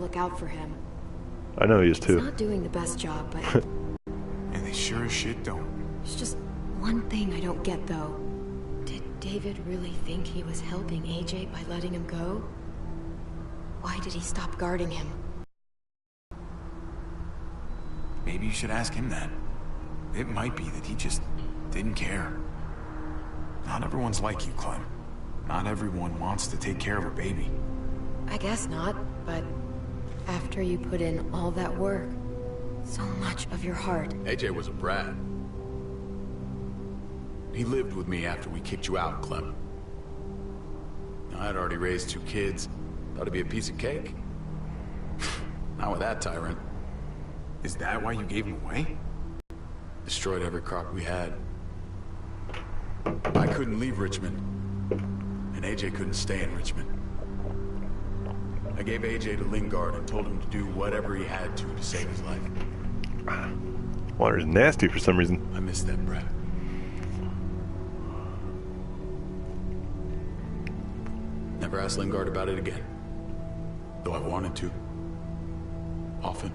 look out for him. I know he is too. He's not doing the best job, but... And they sure as shit don't. There's just one thing I don't get, though. Did David really think he was helping AJ by letting him go? Why did he stop guarding him? Maybe you should ask him that. It might be that he just didn't care. Not everyone's like you, Clem. Not everyone wants to take care of a baby. I guess not, but after you put in all that work, so much of your heart... AJ was a brat. He lived with me after we kicked you out, Clem. I had already raised 2 kids. Thought it'd be a piece of cake. Not with that tyrant. Is that why you gave him away? Destroyed every crock we had. I couldn't leave Richmond. And AJ couldn't stay in Richmond. I gave AJ to Lingard and told him to do whatever he had to save his life. Water is nasty for some reason. I miss that brat. Never asked Lingard about it again. Though I wanted to. Often.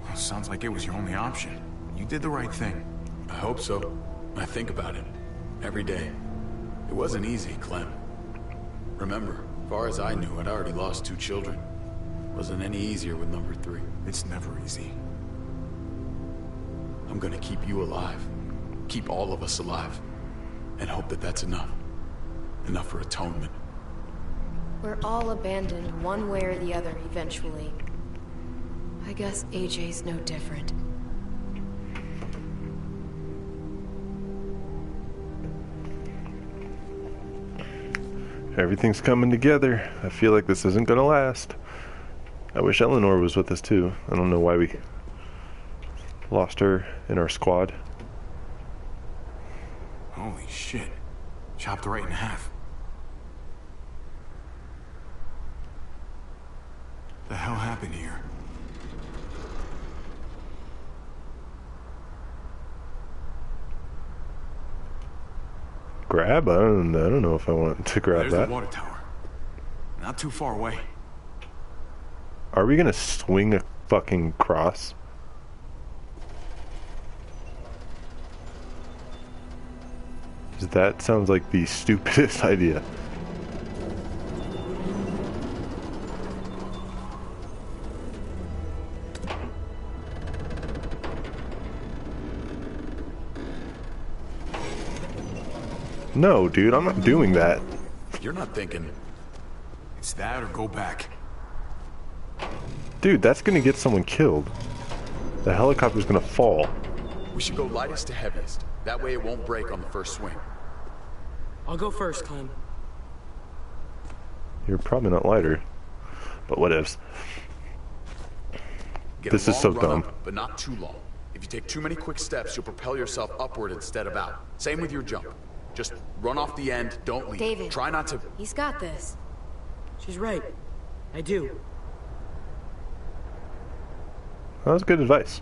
Well, sounds like it was your only option. You did the right thing. I hope so. I think about it. Every day. It wasn't easy, Clem. Remember, as far as I knew, I'd already lost 2 children. Wasn't any easier with number 3. It's never easy. I'm gonna keep you alive. Keep all of us alive. And hope that that's enough. Enough for atonement. We're all abandoned one way or the other eventually. I guess AJ's no different. Everything's coming together. I feel like this isn't gonna last. I wish Eleanor was with us too. I don't know why we lost her in our squad. Holy shit. Chopped her right in half. The hell happened here? Grab? I don't know if I want to grab There's that. the water tower. Not too far away. Are we gonna swing a fucking cross? That sounds like the stupidest idea. No, dude, I'm not doing that. You're not thinking... It's that or go back. Dude, that's gonna get someone killed. The helicopter's gonna fall. We should go lightest to heaviest. That way it won't break on the first swing. I'll go first, Clem. You're probably not lighter, but whatevs. Get This a is so long run dumb. up, but not too long. If you take too many quick steps, you'll propel yourself upward instead of out. Same with your jump. Just run off the end, don't leave. David. Try not to... He's got this. She's right. I do. That was good advice.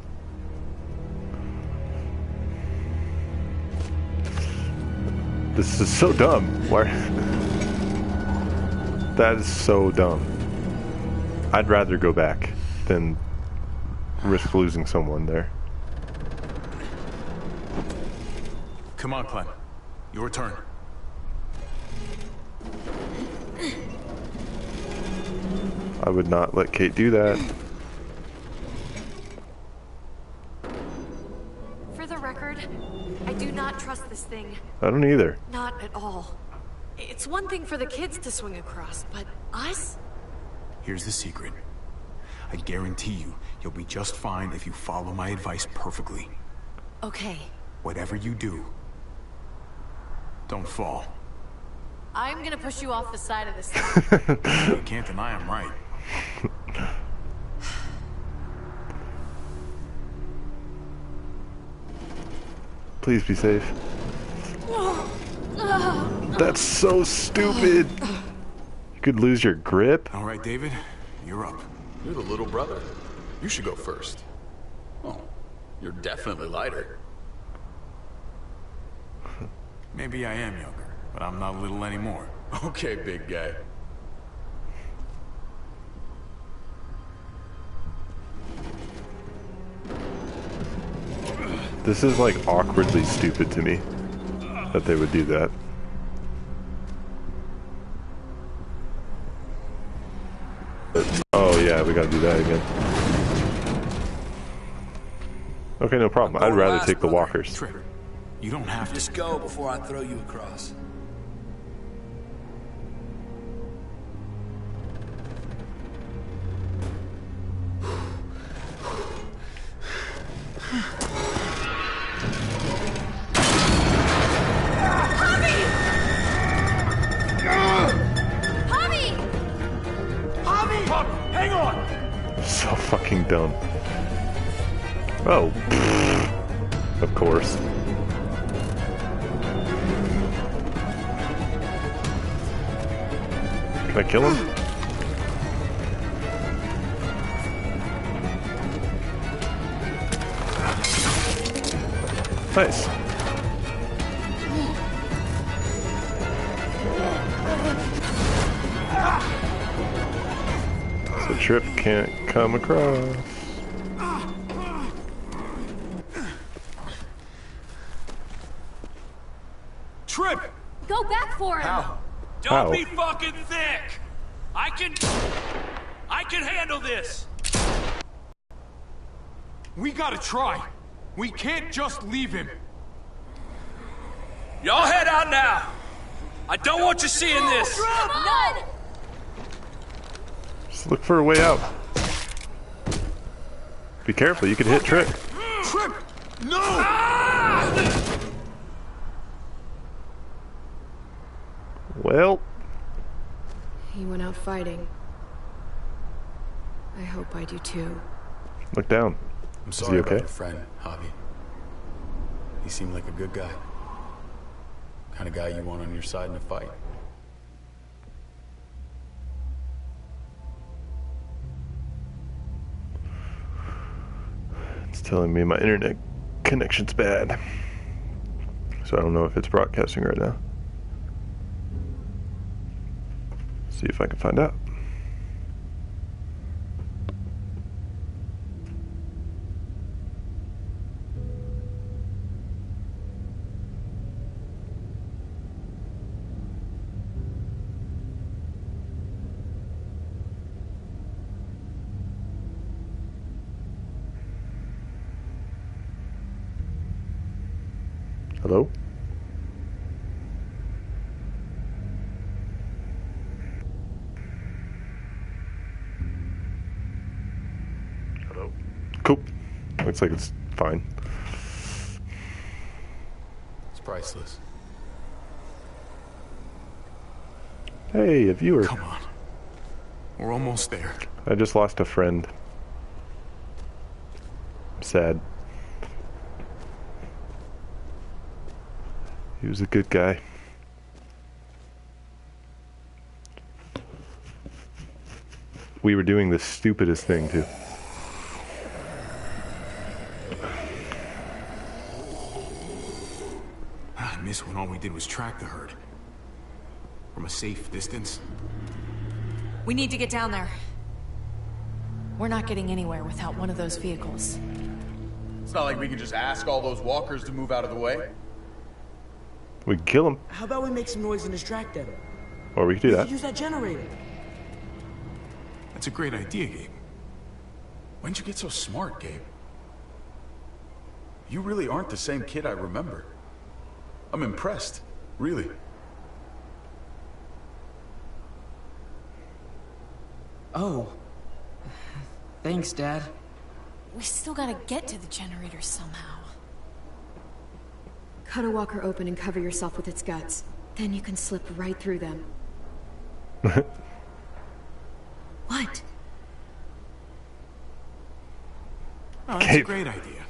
This is so dumb. Why? That is so dumb. I'd rather go back than risk losing someone there. Come on, Clem. Your turn. I would not let Kate do that. For the record, I do not trust this thing. I don't either. Not at all. It's one thing for the kids to swing across, but us? Here's the secret. I guarantee you, you'll be just fine if you follow my advice perfectly. Okay. Whatever you do, don't fall. I'm gonna push you off the side of this thing. You can't deny I'm right. Please be safe. That's so stupid. You could lose your grip. All right, David, you're up. You're the little brother. You should go first. Oh, you're definitely lighter. Maybe I am younger, but I'm not little anymore. Okay, big guy. This is like awkwardly stupid to me that they would do that. Oh yeah, we gotta do that again. Okay, no problem. I'd rather take the walkers. Trip. You don't have to. Just go before I throw you across. Hang on! So fucking dumb. Oh, of course. Can I kill him? Nice. So Trip can't come across. Trip! Go back for him! How? Don't How? be fucking thick! I can handle this! We gotta try. We can't just leave him. Y'all head out now! I don't want you seeing this! None! Just look for a way out. Be careful, you could hit Trip. Trip! No! Well, He went out fighting. I hope I do too. look down. I'm Is sorry he about okay? your friend, Javi. He seemed like a good guy. Kind of guy you want on your side in a fight. It's telling me my internet connection's bad. So I don't know if it's broadcasting right now. See if I can find out. Hello? Hello? Cool. Looks like it's fine. It's priceless. Hey, a viewer. Come on. We're almost there. I just lost a friend. I'm sad. He was a good guy. We were doing the stupidest thing too. I miss when all we did was track the herd. From a safe distance. We need to get down there. We're not getting anywhere without one of those vehicles. It's not like we can just ask all those walkers to move out of the way. We can kill him, How about we make some noise and distract them? or we could do We that. could use that generator. That's a great idea, Gabe. When'd you get so smart, Gabe? You really aren't the same kid I remember. I'm impressed, really. Oh. Thanks, Dad. We still gotta get to the generator somehow. Cut a walker open and cover yourself with its guts. Then you can slip right through them. What? Oh, that's a Gabe. great idea.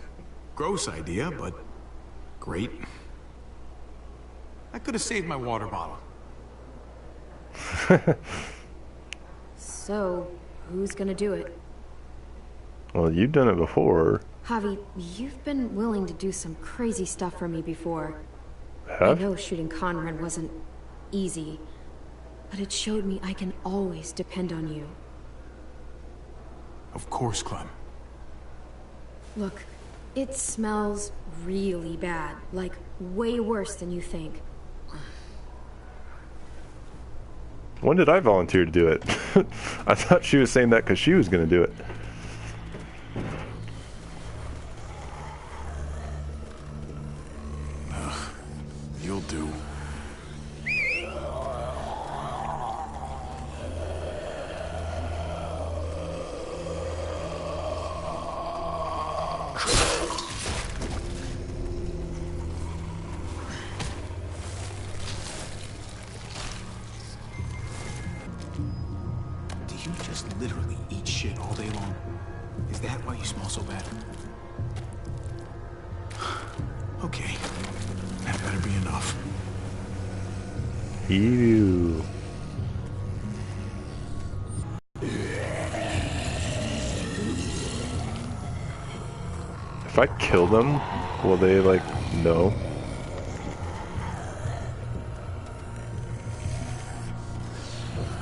Gross idea, but great. I could have saved my water bottle. So, who's gonna do it? Well, you've done it before. Javi, you've been willing to do some crazy stuff for me before. I Have? know shooting Conrad wasn't easy, but it showed me I can always depend on you. Of course, Clem. Look, It smells really bad, like way worse than you think. When did I volunteer to do it? I thought she was saying that because she was going to do it. You'll do. Do you just literally eat shit all day long? Is that why you smell so bad? Okay. That better be enough. Ew. If I kill them, will they, like, know?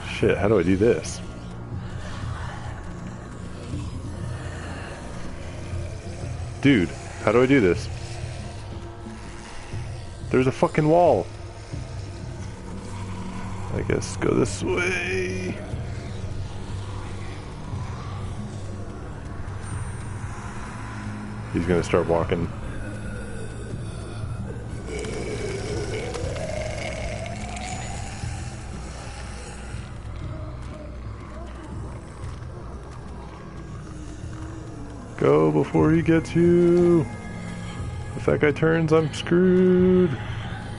Shit, how do I do this? Dude, how do I do this? There's a fucking wall. I guess go this way. He's gonna start walking. Go before he gets you. If that guy turns, I'm screwed.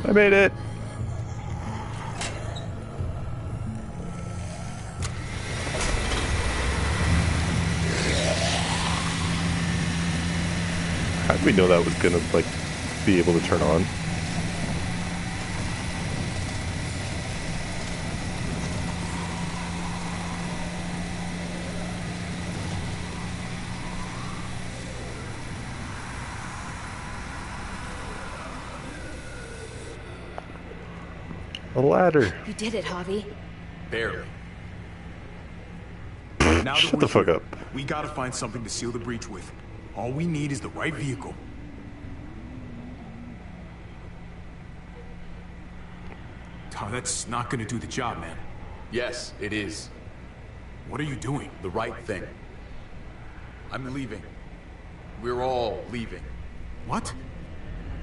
I made it. How did we know that was gonna, like, be able to turn on? A ladder. You did it, Javi. Barely. Now that Shut we're the fuck here, up. We gotta find something to seal the breach with. All we need is the right vehicle. Oh, that's not gonna do the job, man. Yes, it is. What are you doing? The right thing. I'm leaving. We're all leaving. What?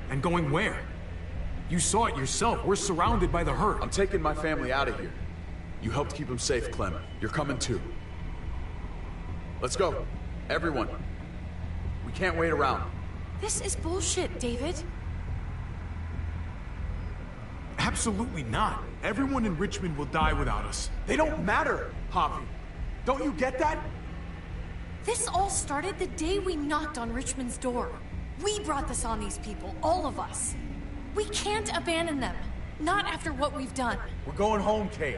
And going where? You saw it yourself. We're surrounded by the herd. I'm taking my family out of here. You helped keep them safe, Clem. You're coming too. Let's go. Everyone. We can't wait around. This is bullshit, David. Absolutely not. Everyone in Richmond will die without us. They don't matter, Javi. Don't you get that? This all started the day we knocked on Richmond's door. We brought this on these people, all of us. We can't abandon them. Not after what we've done. We're going home, Kate.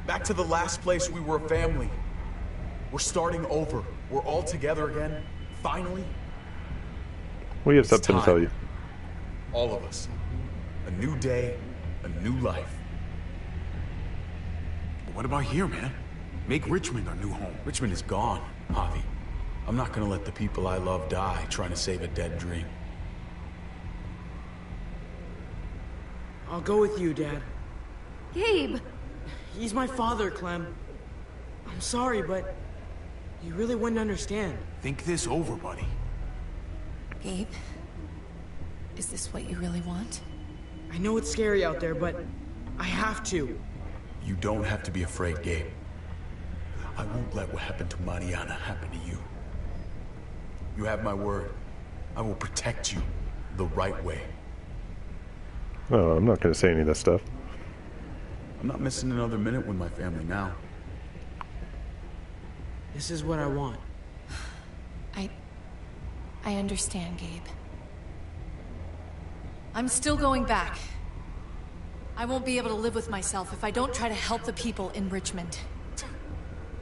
Back to the last place we were a family. We're starting over. We're all together again. Finally. We have It's something to tell time. you. All of us. A new day, a new life. But what about here, man? Make Richmond our new home. Richmond is gone, Javi. I'm not gonna let the people I love die trying to save a dead dream. I'll go with you, Dad. Gabe! He's my father, Clem. I'm sorry, but you really wouldn't understand. Think this over, buddy. Gabe, is this what you really want? I know it's scary out there, but I have to. You don't have to be afraid, Gabe. I won't let what happened to Mariana happen to you. You have my word. I will protect you the right way. No, I'm not going to say any of that stuff. I'm not missing another minute with my family now. This is what I want. I understand, Gabe. I'm still going back. I won't be able to live with myself if I don't try to help the people in Richmond.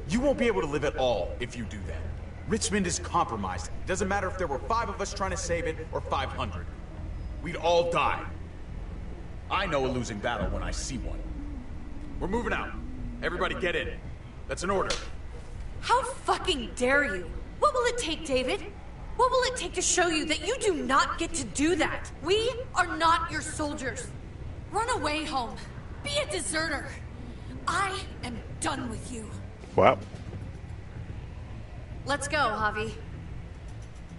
You won't be able to live at all if you do that. Richmond is compromised. It doesn't matter if there were 5 of us trying to save it or 500. We'd all die. I know a losing battle when I see one. We're moving out. Everybody get in. That's an order. How fucking dare you? What will it take, David? What will it take to show you that you do not get to do that? We are not your soldiers. Run away home. Be a deserter. I am done with you. Wow. Let's go, Javi.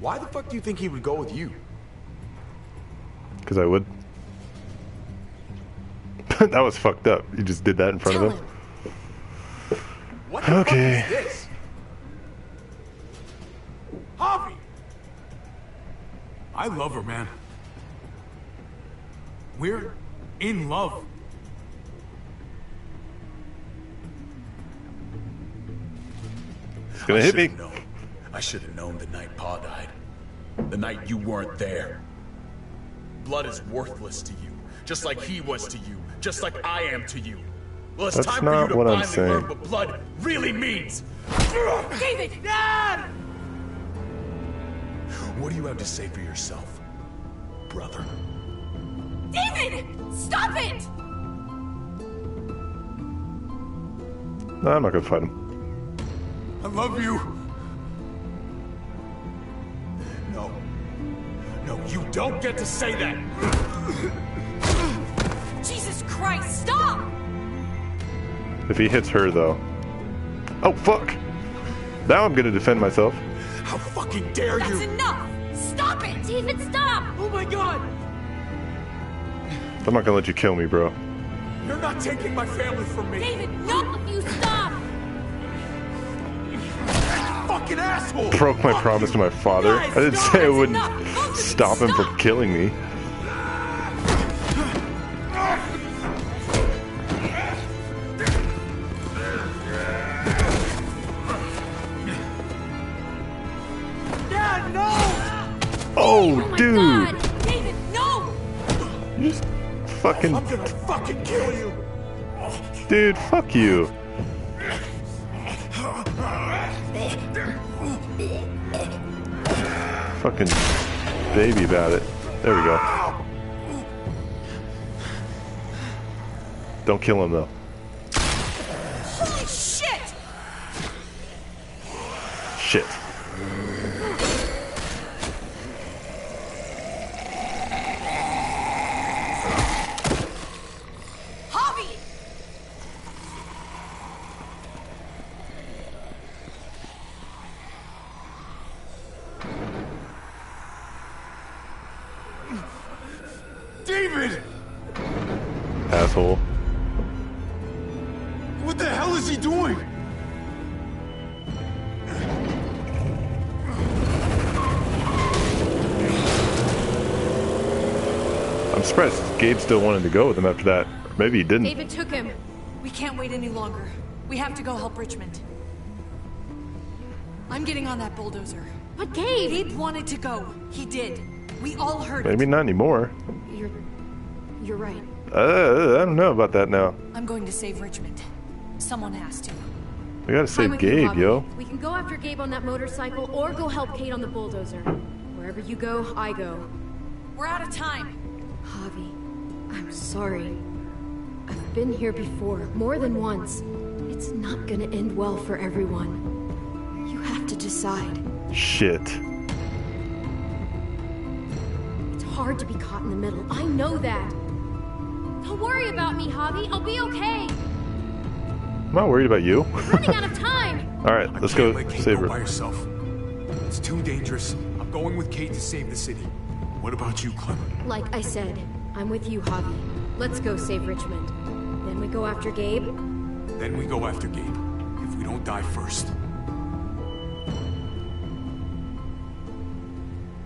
Why the fuck do you think he would go with you? Because I would. That was fucked up. You just did that in front of him. What the fuck is this? Javi! I love her, man. We're in love. It's gonna hit me. I should have known the night Pa died. The night you weren't there. Blood is worthless to you, just like he was to you, just like I am to you. Well, it's That's time for not you to what I'm finally learn saying. what blood really means. David! Dad! What do you have to say for yourself, brother? David! Stop it! No, I'm not gonna fight him. I love you. No. No, you don't get to say that! Jesus Christ, stop! If he hits her, though. Oh, fuck! Now I'm gonna defend myself. How fucking dare That's you! enough! Stop it! David, stop! Oh my god! I'm not gonna let you kill me, bro. You're not taking my family from me! David, no! You stop! Fucking asshole! Broke my promise to my father. Guys, I didn't stop. say I That's wouldn't enough. Both of you, stop him stop. from killing me. Dad, no! Oh, my dude! God. David, no! You just fucking... I'm gonna fucking kill you! Dude, fuck you. Fucking baby about it. There we go. Don't kill him, though. Holy shit! Shit. Javi! David! Asshole. What the hell is he doing? I'm surprised Gabe still wanted to go with him after that. Or maybe he didn't. David took him. We can't wait any longer. We have to go help Richmond. I'm getting on that bulldozer. But Gabe! Gabe wanted to go. He did. We all heard Maybe it. not anymore. You're right. I don't know about that now. I'm going to save Richmond. Someone has to. We gotta I'm save with you, Gabe, Bobby. yo. We can go after Gabe on that motorcycle or go help Kate on the bulldozer. Wherever you go, I go. We're out of time. Javi, I'm sorry. I've been here before, more than once. It's not gonna end well for everyone. You have to decide. Shit. It's hard to be caught in the middle. I know that. Don't worry about me, Javi. I'll be okay. I'm not worried about you. Running out of time. Alright, let's go Let Kate save go by her. herself. It's too dangerous. I'm going with Kate to save the city. What about you, Clem? Like I said, I'm with you, Javi. Let's go save Richmond. Then we go after Gabe. Then we go after Gabe. If we don't die first.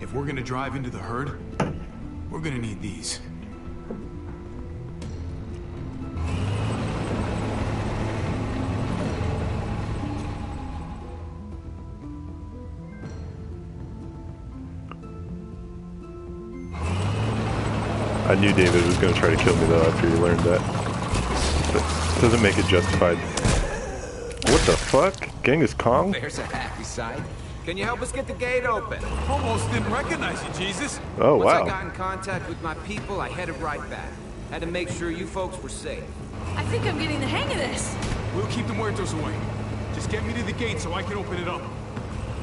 If we're gonna drive into the herd, we're gonna need these. I knew David was gonna try to kill me though after he learned that. But doesn't make it justified. What the fuck? Genghis Kong? There's a happy sight. Can you help us get the gate open? Almost didn't recognize you, Jesus. Oh, Once I wow. got in contact with my people, I headed right back. Had to make sure you folks were safe. I think I'm getting the hang of this. We'll keep the muertos away. Just get me to the gate so I can open it up.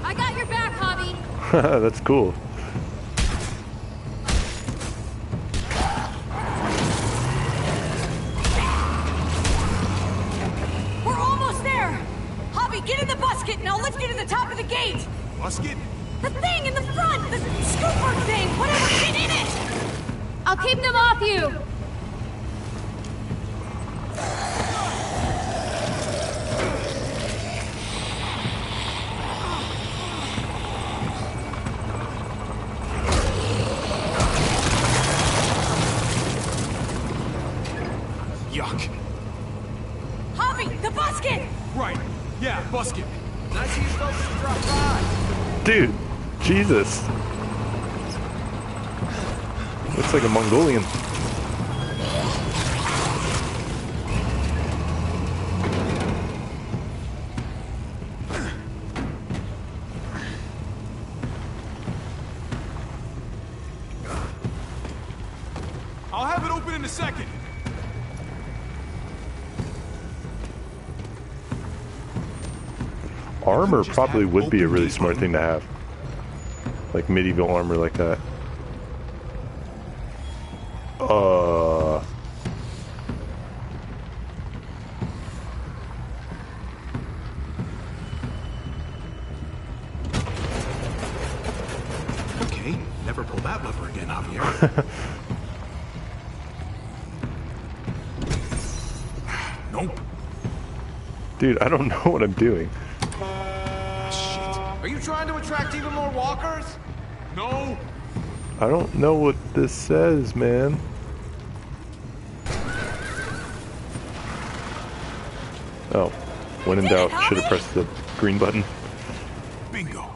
I got your back, Hobby. That's cool. We're almost there! Hobby, get in the busket and I'll lift you to the top of the gate! Busket? The thing in the front! The scooper thing! Whatever! Get in it! I'll keep them off you. Yuck. Hobby, the busket! Right. Yeah, busket. Nice of you folks to drop by. Dude, Jesus. Looks like a Mongolian. I'll have it open in a second. Armor probably would be a really smart thing to have. Like medieval armor like that. Okay, never pull that lever again, Javier. Nope. Dude, I don't know what I'm doing. Are you trying to attract even more walkers? No. I don't know what this says, man. Oh, when in doubt, should have pressed the green button. Bingo.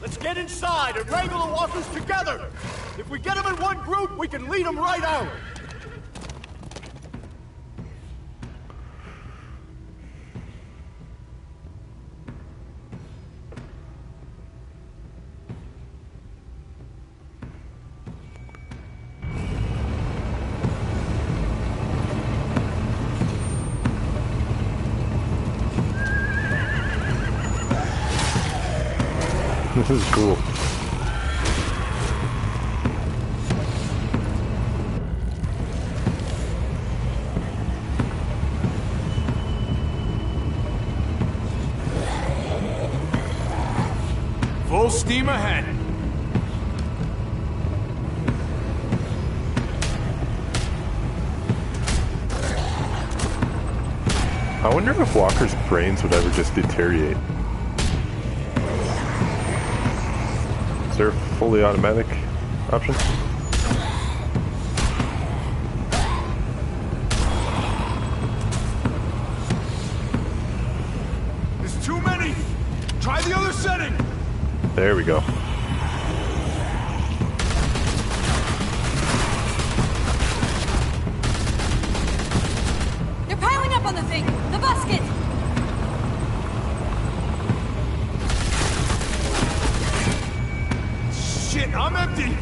Let's get inside and wrangle the walkers together. If we get them in one group, we can lead them right out. This is cool. Full steam ahead. I wonder if walkers' brains would ever just deteriorate. Is there a fully automatic option? There's too many. Try the other setting. There we go. They're piling up on the thing! The busket! Shit, I'm empty.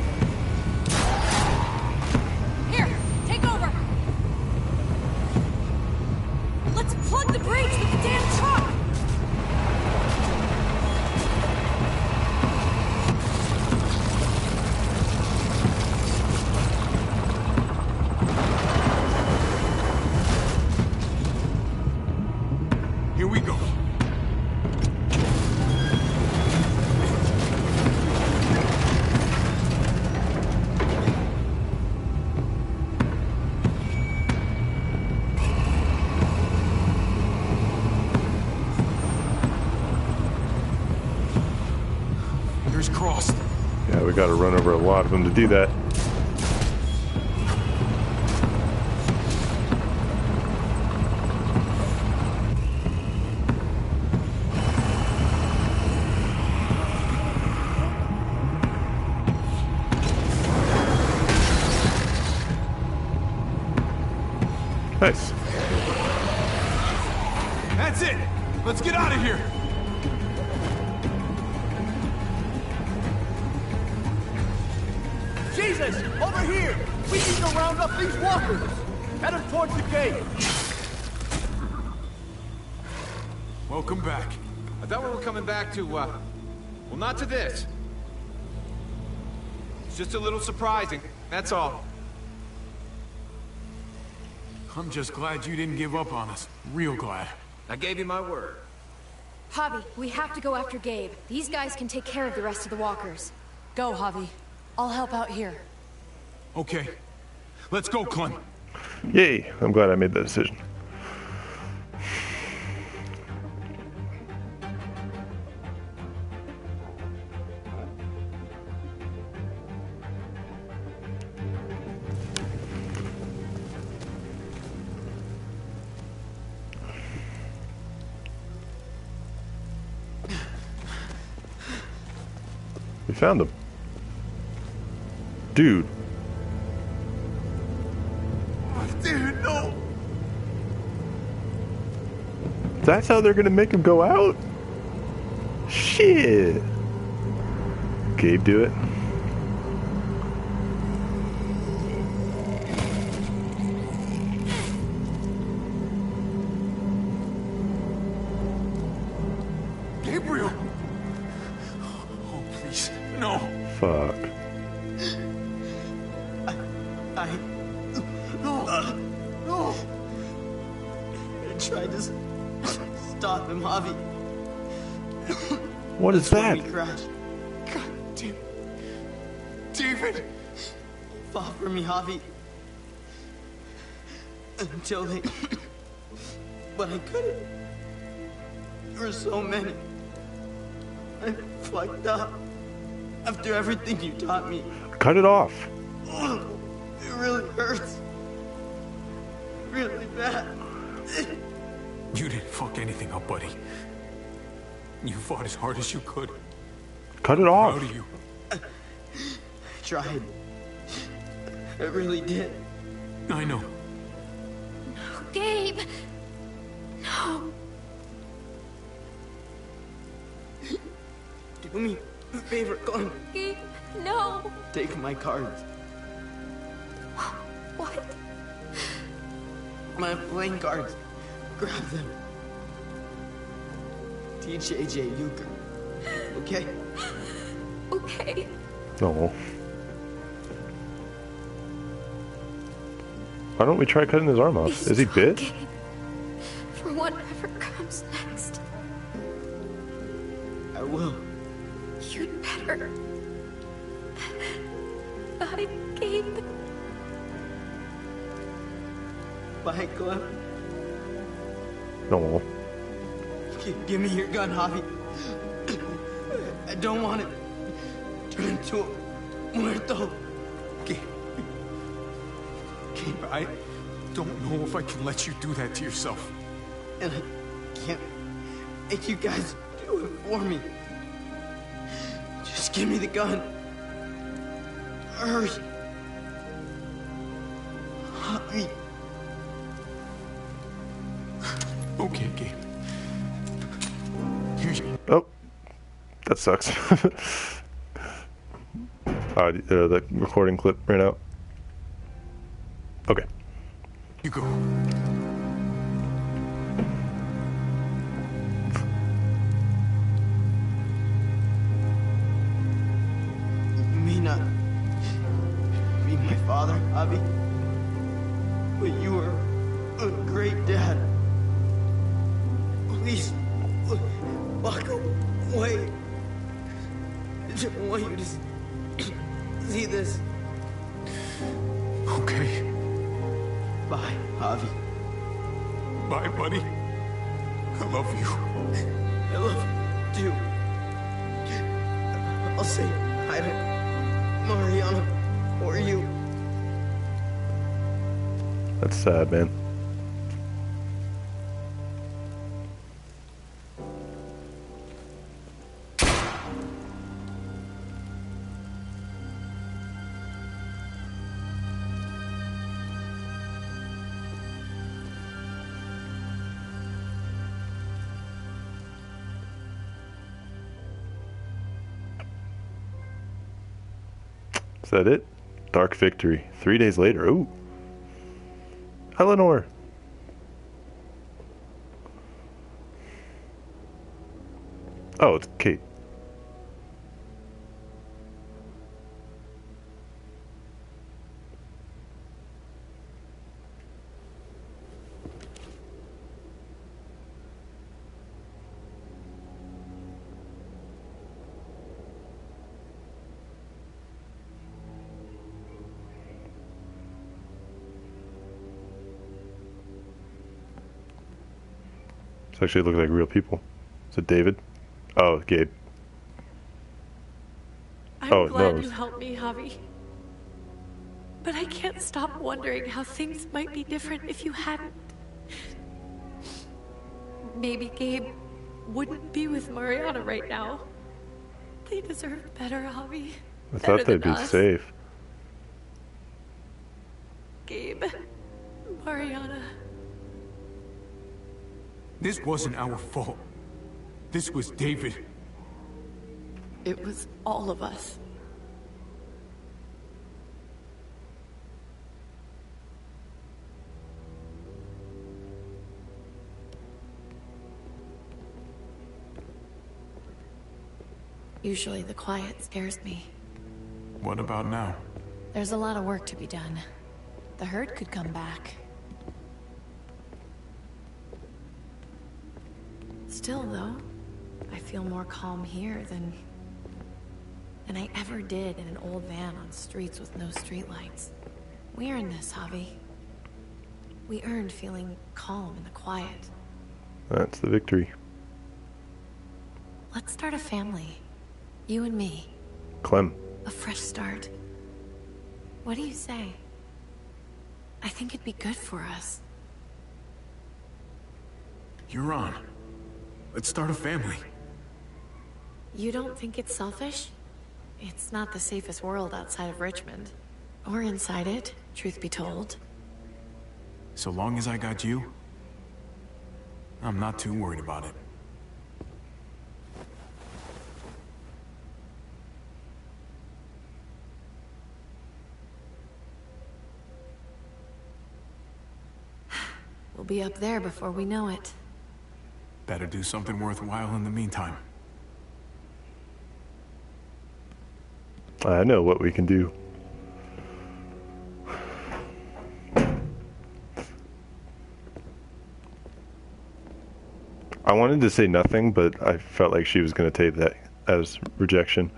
Here, take over. Let's plug the breach with the damn truck! Here we go. Here's Crossed. Yeah, we gotta run over a lot of them to do that. Nice. That's it. Let's get out of here. Jesus, over here! We need to round up these walkers! Head them towards the gate! Welcome back. I thought we were coming back to, Well, not to this. It's just a little surprising, that's all. I'm just glad you didn't give up on us. Real glad. I gave you my word. Javi, we have to go after Gabe. These guys can take care of the rest of the walkers. Go, Javi. I'll help out here. Okay. Let's go, Clem. Yay, I'm glad I made that decision. We found him. Dude. Dude, no! That's how they're gonna make him go out? Shit. Gabe, do it. Gabriel! Oh, please, no. Fuck. No! I tried to stop him, Javi. What is that? He crashed. God damn. David! Fought for me, Javi. Until they... But I couldn't. There were so many. I fucked up. After everything you taught me. Cut it off. It really hurts. Really bad. You didn't fuck anything up, buddy. You fought as hard as you could. Cut it off. Proud of you. I tried. I really did. I know. Gabe! No. Do me a favor, Clem. Gabe, no. Take my cards. What? My playing cards. Grab them. Teach AJ euchre. Okay? Okay. No. Why don't we try cutting his arm off? Be Is he strong, bit? Gabe. For whatever comes next. I will. You'd better. Bye, Gabe. Bye, Clem. No. Give me your gun, Javi. I don't want it. Turn into a muerto. Gabe, I don't know if I can let you do that to yourself. And I can't make you guys do it for me. Just give me the gun. Hurry. Hurry. Okay, Gabe. Here's your... Oh. That sucks. The recording clip ran out. Okay. You go. You may not be my father, Javi, but you were a great dad. Please, walk away. I don't want you to see this. Okay. Bye, Javi. Bye, buddy. I love you. I love you too. I'll say hi to Mariana for you. That's sad, man. Is that it? Dark Victory. 3 days later. Ooh. Eleanor. Oh, it's Kate. These actually look like real people. Is it David? Oh, Gabe. I'm glad you helped me, Javi. But I can't stop wondering how things might be different if you hadn't. Maybe Gabe wouldn't be with Mariana right now. They deserve better, Javi. I thought they'd be safe. Gabe, Mariana. This wasn't our fault. This was David. It was all of us. Usually the quiet scares me. What about now? There's a lot of work to be done. The herd could come back. Still, though, I feel more calm here than I ever did in an old van on streets with no streetlights. We earned this, Javi. We earned feeling calm in the quiet. That's the victory. Let's start a family. You and me. Clem. A fresh start. What do you say? I think it'd be good for us. You're on. Let's start a family. You don't think it's selfish? It's not the safest world outside of Richmond. Or inside it, truth be told. So long as I got you, I'm not too worried about it. We'll be up there before we know it. Better do something worthwhile in the meantime. I know what we can do. I wanted to say nothing, but I felt like she was going to take that as rejection.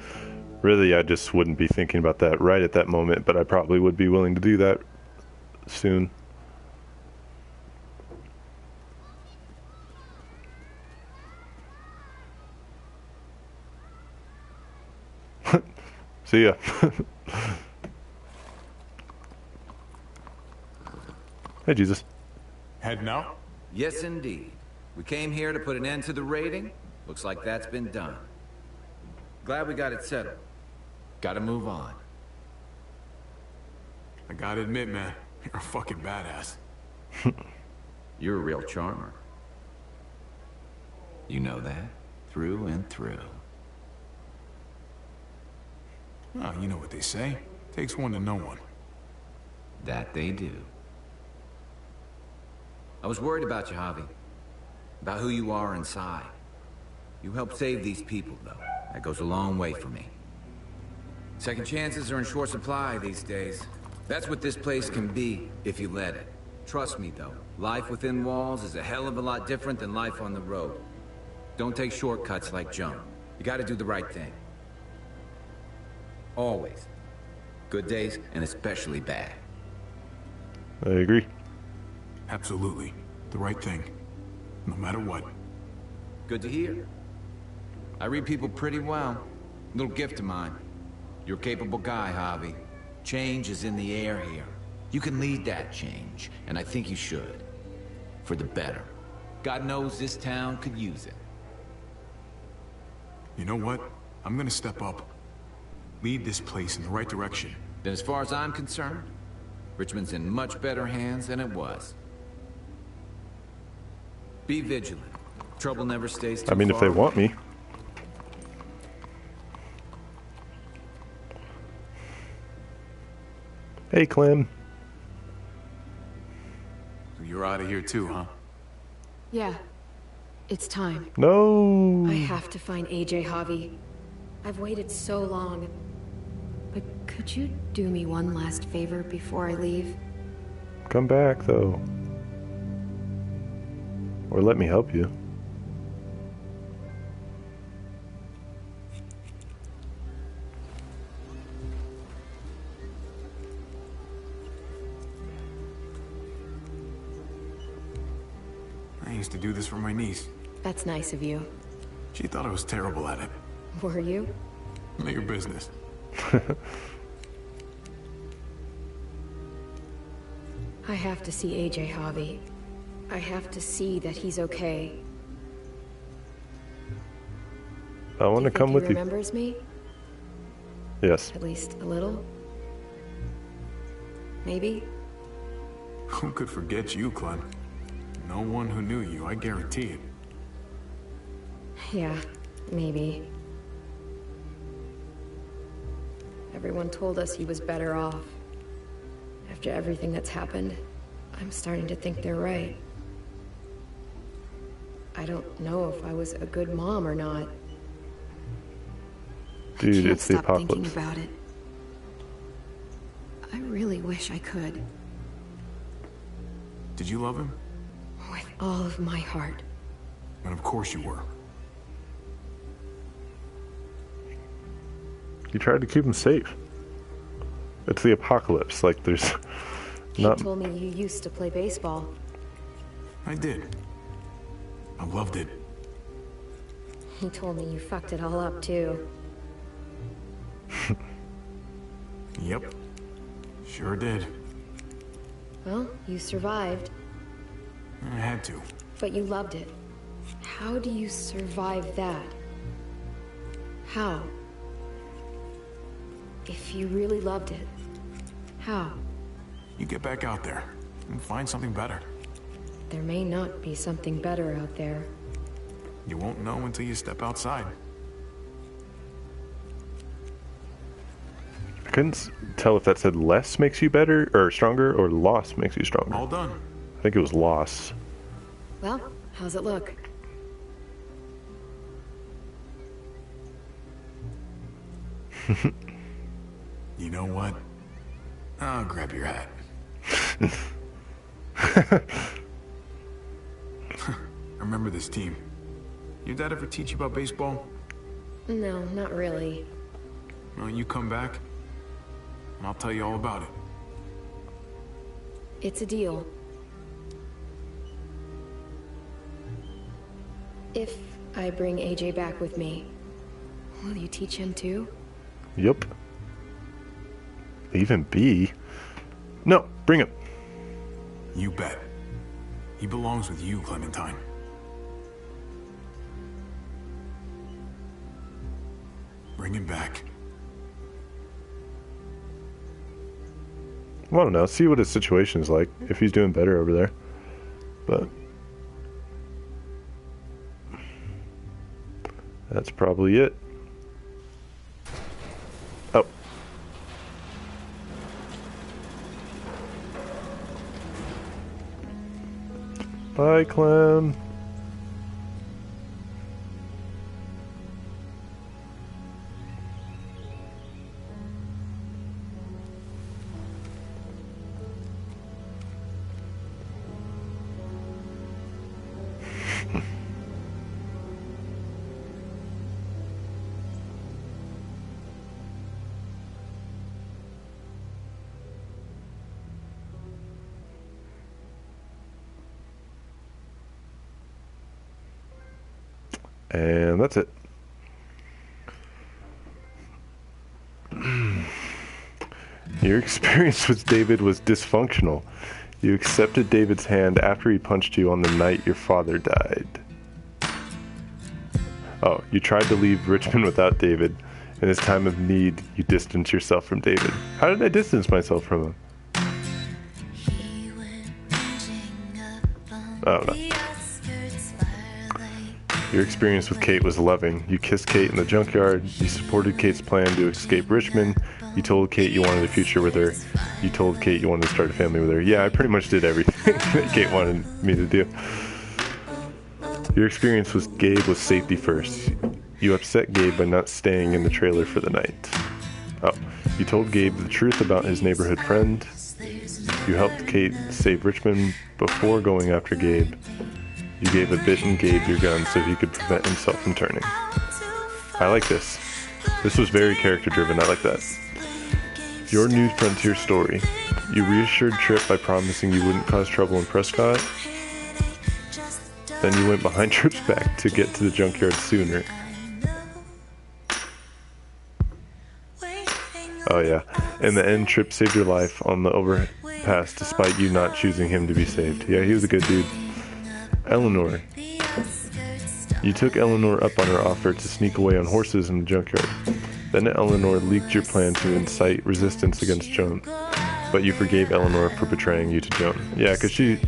Really, I just wouldn't be thinking about that right at that moment, but I probably would be willing to do that soon. See ya. Hey, Jesus. Heading out? Yes, indeed. We came here to put an end to the raiding. Looks like that's been done. Glad we got it settled. Gotta move on. I gotta admit, man, you're a fucking badass. You're a real charmer. You know that? Through and through. Oh, you know what they say. Takes one to know one. That they do. I was worried about you, Javi. About who you are inside. You helped save these people, though. That goes a long way for me. Second chances are in short supply these days. That's what this place can be, if you let it. Trust me, though. Life within walls is a hell of a lot different than life on the road. Don't take shortcuts like Joan. You gotta do the right thing. Always. Good days, and especially bad. I agree. Absolutely. The right thing. No matter what. Good to hear. I read people pretty well. Little gift of mine. You're a capable guy, Javi. Change is in the air here. You can lead that change, and I think you should. For the better. God knows this town could use it. You know what? I'm gonna step up. Lead this place in the right direction. Then as far as I'm concerned, Richmond's in much better hands than it was. Be vigilant. Trouble never stays too far. I mean, if they want me. Hey, Clem. So you're out of here too, huh? Yeah. It's time. No. I have to find AJ, Javi. I've waited so long. But could you do me one last favor before I leave? Come back, though. Or let me help you. You used to do this for my niece. That's nice of you. She thought I was terrible at it. Were you? None of your business. I have to see AJ, Javi. I have to see that he's okay. I want to come with you. He remembers me? Yes. At least a little? Maybe? Who could forget you, Clem? No one who knew you, I guarantee it. Yeah, maybe. Everyone told us he was better off. After everything that's happened, I'm starting to think they're right. I don't know if I was a good mom or not. Dude, it's the I can't stop thinking apocalypse. about it. I really wish I could. Did you love him? With all of my heart. And of course you were. You tried to keep him safe. It's the apocalypse. Like, there's He not... told me you used to play baseball. I did. I loved it. He told me you fucked it all up, too. Yep. Sure did. Well, you survived. I had to. But you loved it. How do you survive that? How? If you really loved it, how? You get back out there and find something better. There may not be something better out there. You won't know until you step outside. I couldn't tell if that said less makes you better or stronger or loss makes you stronger. All done. I think it was loss. Well, how's it look? You know what? I'll grab your hat. I remember this team. Your dad ever teach you about baseball? No, not really. Well, you come back, and I'll tell you all about it. It's a deal. If I bring AJ back with me, will you teach him too? Yup. Even B? No, bring him. You bet. He belongs with you, Clementine. Bring him back. I don't know. See what his situation is like. If he's doing better over there. But that's probably it. Oh. Bye, Clem. And that's it. Your experience with David was dysfunctional. You accepted David's hand after he punched you on the night your father died. Oh, you tried to leave Richmond without David. In his time of need, you distanced yourself from David. How did I distance myself from him? I don't know. Your experience with Kate was loving. You kissed Kate in the junkyard. You supported Kate's plan to escape Richmond. You told Kate you wanted a future with her. You told Kate you wanted to start a family with her. Yeah, I pretty much did everything that Kate wanted me to do. Your experience with Gabe was safety first. You upset Gabe by not staying in the trailer for the night. Oh, you told Gabe the truth about his neighborhood friend. You helped Kate save Richmond before going after Gabe. You gave a bitten Gabe your gun so he could prevent himself from turning. I like this. This was very character driven. I like that. Your new frontier story. You reassured Tripp by promising you wouldn't cause trouble in Prescott. Then you went behind Tripp's back to get to the junkyard sooner. Oh yeah. In the end, Tripp saved your life on the overpass despite you not choosing him to be saved. Yeah, he was a good dude. Eleanor. You took Eleanor up on her offer to sneak away on horses in the junkyard. Then Eleanor leaked your plan to incite resistance against Joan. But you forgave Eleanor for betraying you to Joan. Yeah, because she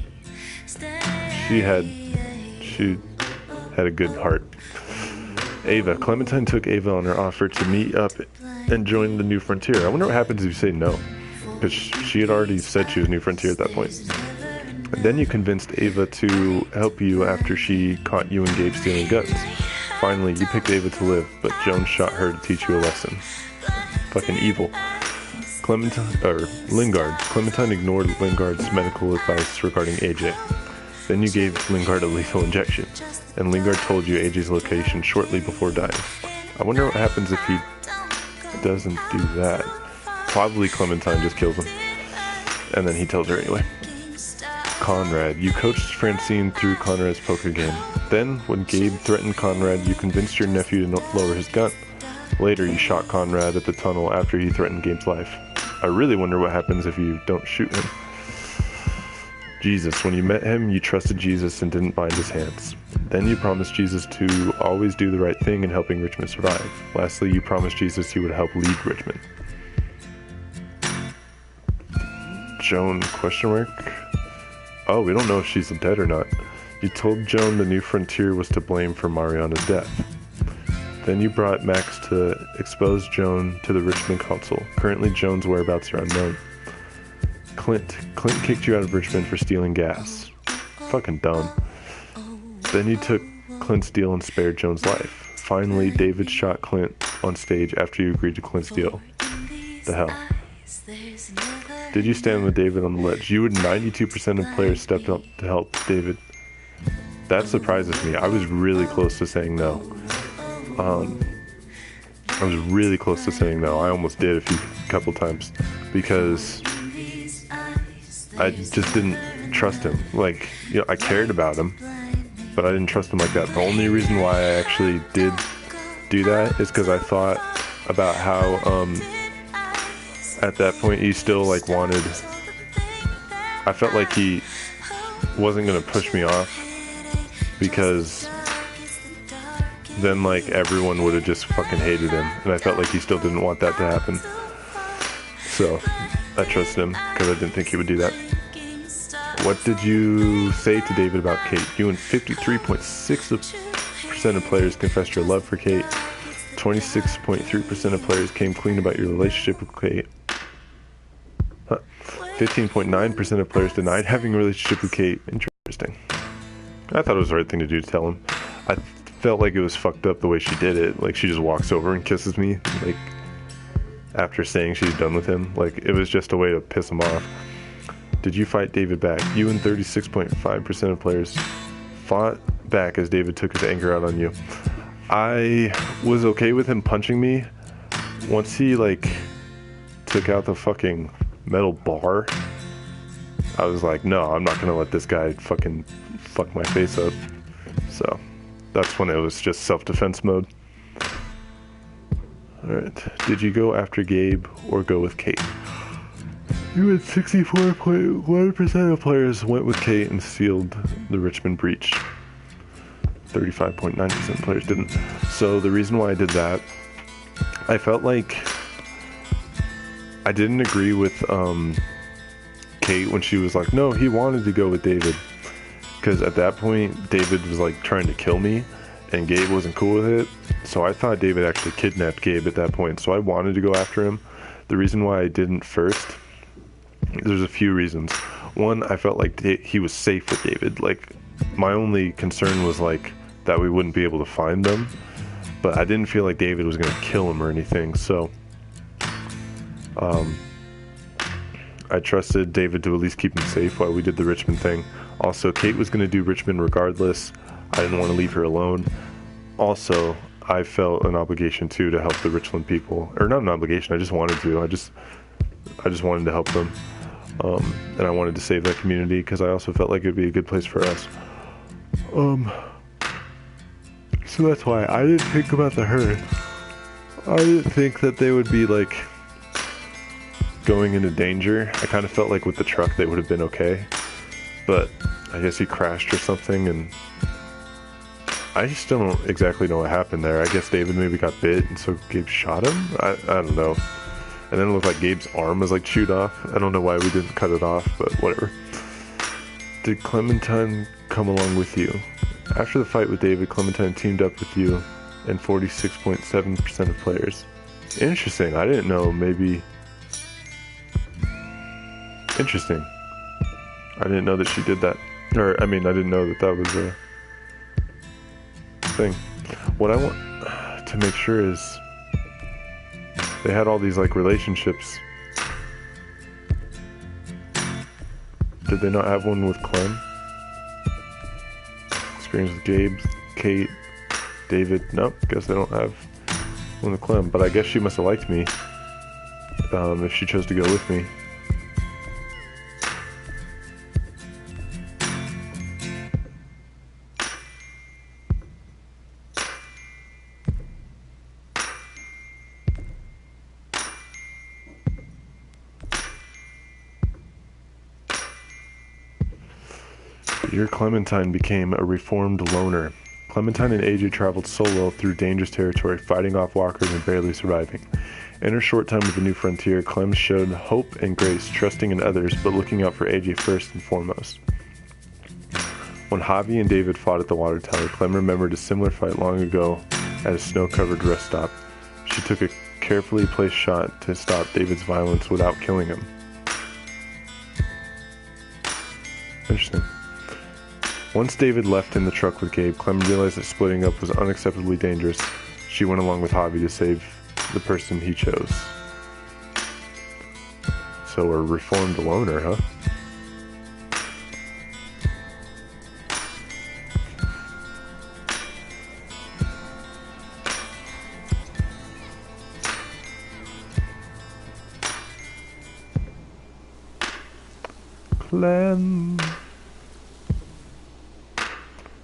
had a good heart. Ava. Clementine took Ava on her offer to meet up and join the New Frontier. I wonder what happens if you say no. Because she had already said she was New Frontier at that point. And then you convinced Ava to help you after she caught you and Gabe stealing guns. Finally, you picked Ava to live, but Joan shot her to teach you a lesson. Fucking evil. Lingard. Clementine ignored Lingard's medical advice regarding AJ. Then you gave Lingard a lethal injection, and Lingard told you AJ's location shortly before dying. I wonder what happens if he doesn't do that. Probably Clementine just kills him. And then he tells her anyway. Conrad. You coached Francine through Conrad's poker game. Then, when Gabe threatened Conrad, you convinced your nephew to lower his gun. Later, you shot Conrad at the tunnel after he threatened Gabe's life. I really wonder what happens if you don't shoot him. Jesus. When you met him, you trusted Jesus and didn't bind his hands. Then you promised Jesus to always do the right thing in helping Richmond survive. Lastly, you promised Jesus he would help lead Richmond. Joan, ? Oh, we don't know if she's dead or not. You told Joan the New Frontier was to blame for Mariana's death. Then you brought Max to expose Joan to the Richmond Council. Currently, Joan's whereabouts are unknown. Clint kicked you out of Richmond for stealing gas. Fucking dumb. Then you took Clint's deal and spared Joan's life. Finally, David shot Clint on stage after you agreed to Clint's deal. The hell. Did you stand with David on the ledge? You and 92% of players stepped up to help David. That surprises me. I was really close to saying no. I was really close to saying no. I almost did a couple times because I just didn't trust him. Like, you know, I cared about him, but I didn't trust him like that. The only reason why I actually did do that is because I thought about how at that point he still like wanted, I felt like he wasn't gonna push me off because then like everyone would have just fucking hated him, and I felt like he still didn't want that to happen. So I trusted him because I didn't think he would do that. What did you say to David about Kate? You and 53.6% of players confessed your love for Kate. 26.3% of players came clean about your relationship with Kate. 15.9% of players denied having a relationship with Kate. Interesting. I thought it was the right thing to do to tell him. I felt like it was fucked up the way she did it. Like, she just walks over and kisses me, like, after saying she's done with him. Like, it was just a way to piss him off. Did you fight David back? You and 36.5% of players fought back as David took his anger out on you. I was okay with him punching me. Once he, like, took out the fucking metal bar, I was like, no, I'm not gonna let this guy fucking fuck my face up. So that's when it was just self-defense mode. Alright, did you go after Gabe or go with Kate? You had 64.1% of players went with Kate and sealed the Richmond breach. 35.9% of players didn't. So the reason why I did that, I felt like I didn't agree with Kate when she was like, no, he wanted to go with David. Because at that point, David was like trying to kill me, and Gabe wasn't cool with it. So I thought David actually kidnapped Gabe at that point. So I wanted to go after him. The reason why I didn't first, there's a few reasons. One, I felt like he was safe with David. Like, my only concern was like that we wouldn't be able to find them, but I didn't feel like David was going to kill him or anything. So I trusted David to at least keep him safe while we did the Richmond thing. Also, Kate was going to do Richmond regardless. I didn't want to leave her alone. Also, I felt an obligation too to help the Richland people, or not an obligation, I just wanted to. I just wanted to help them, and I wanted to save that community because I also felt like it'd be a good place for us. So that's why I didn't think about the herd. I didn't think that they would be, like, going into danger. I kind of felt like with the truck they would have been okay. But I guess he crashed or something, and I just don't exactly know what happened there. I guess David maybe got bit, and so Gabe shot him? I don't know. And then it looked like Gabe's arm was, like, chewed off. I don't know why we didn't cut it off, but whatever. Did Clementine come along with you? After the fight with David, Clementine teamed up with you and 46.7% of players. Interesting. I didn't know. Maybe... Interesting. I didn't know that she did that. Or, I mean, I didn't know that that was a thing. What I want to make sure is they had all these, like, relationships. Did they not have one with Clem? Experience with Gabe, Kate, David. Nope, guess they don't have one with Clem. But I guess she must have liked me if she chose to go with me. Year Clementine became a reformed loner. Clementine and AJ traveled solo through dangerous territory, fighting off walkers and barely surviving. In her short time with the New Frontier, Clem showed hope and grace, trusting in others, but looking out for AJ first and foremost. When Javi and David fought at the water tower, Clem remembered a similar fight long ago at a snow-covered rest stop. She took a carefully placed shot to stop David's violence without killing him. Interesting. Once David left in the truck with Gabe, Clem realized that splitting up was unacceptably dangerous. She went along with Javi to save the person he chose. So a reformed loner, huh? Clem.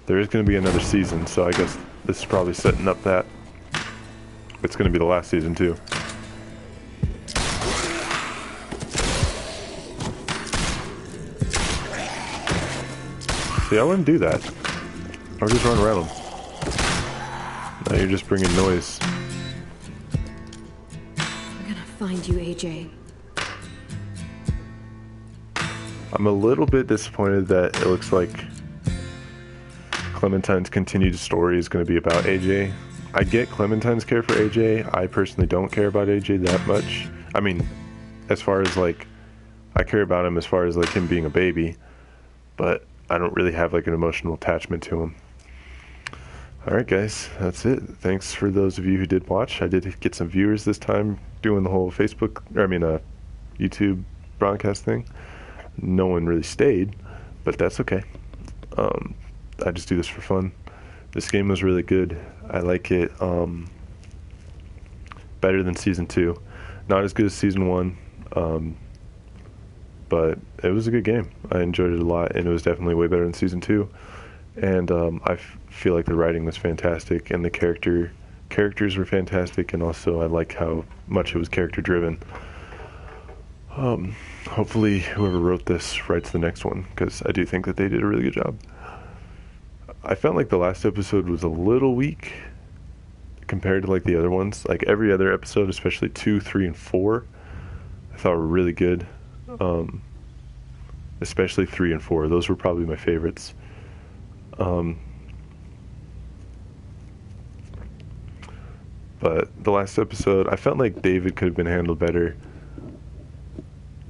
There is going to be another season, so I guess this is probably setting up that. It's going to be the last season, too. See, I wouldn't do that. I would just run around them. Now you're just bringing noise. I'm gonna find you, AJ. I'm a little bit disappointed that it looks like Clementine's continued story is going to be about AJ. I get Clementine's care for AJ. I personally don't care about AJ that much. I mean, as far as, like, I care about him as far as, like, him being a baby, but I don't really have, like, an emotional attachment to him. Alright guys, that's it. Thanks for those of you who did watch. I did get some viewers this time doing the whole YouTube broadcast thing. No one really stayed, but that's okay. I just do this for fun. This game was really good. I like it better than Season 2. Not as good as Season 1, but it was a good game. I enjoyed it a lot, and it was definitely way better than Season 2. And I feel like the writing was fantastic, and the characters were fantastic, and also I like how much it was character-driven. Hopefully whoever wrote this writes the next one, because I do think that they did a really good job. I felt like the last episode was a little weak compared to, like, the other ones. Like, every other episode, especially 2, 3, and 4, I thought were really good. Especially 3 and 4. Those were probably my favorites. But the last episode, I felt like David could have been handled better.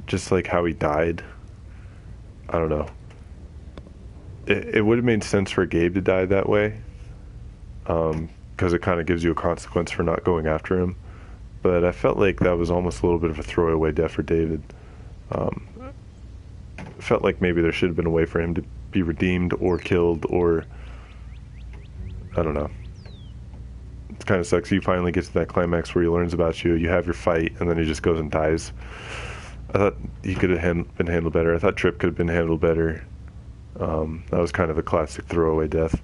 Just like how he died. I don't know. It would have made sense for Gabe to die that way, because it kind of gives you a consequence for not going after him. But I felt like that was almost a little bit of a throwaway death for David. Felt like maybe there should have been a way for him to be redeemed or killed, or I don't know. It kind of sucks. You finally get to that climax where he learns about you, you have your fight, and then he just goes and dies. I thought he could have been handled better. I thought Tripp could have been handled better. That was kind of a classic throwaway death.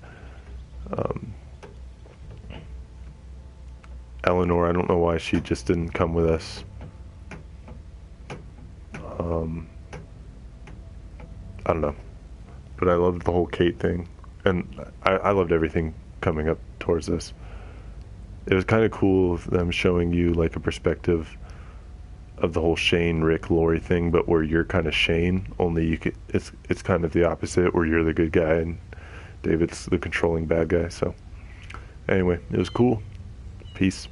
Eleanor, I don't know why she just didn't come with us. I don't know. But I loved the whole Kate thing. And I loved everything coming up towards this. It was kind of cool of them showing you like a perspective of the whole Shane, Rick, Lori thing, but where you're kind of Shane, only you could, it's kind of the opposite, where you're the good guy and David's the controlling bad guy. So anyway, it was cool. Peace.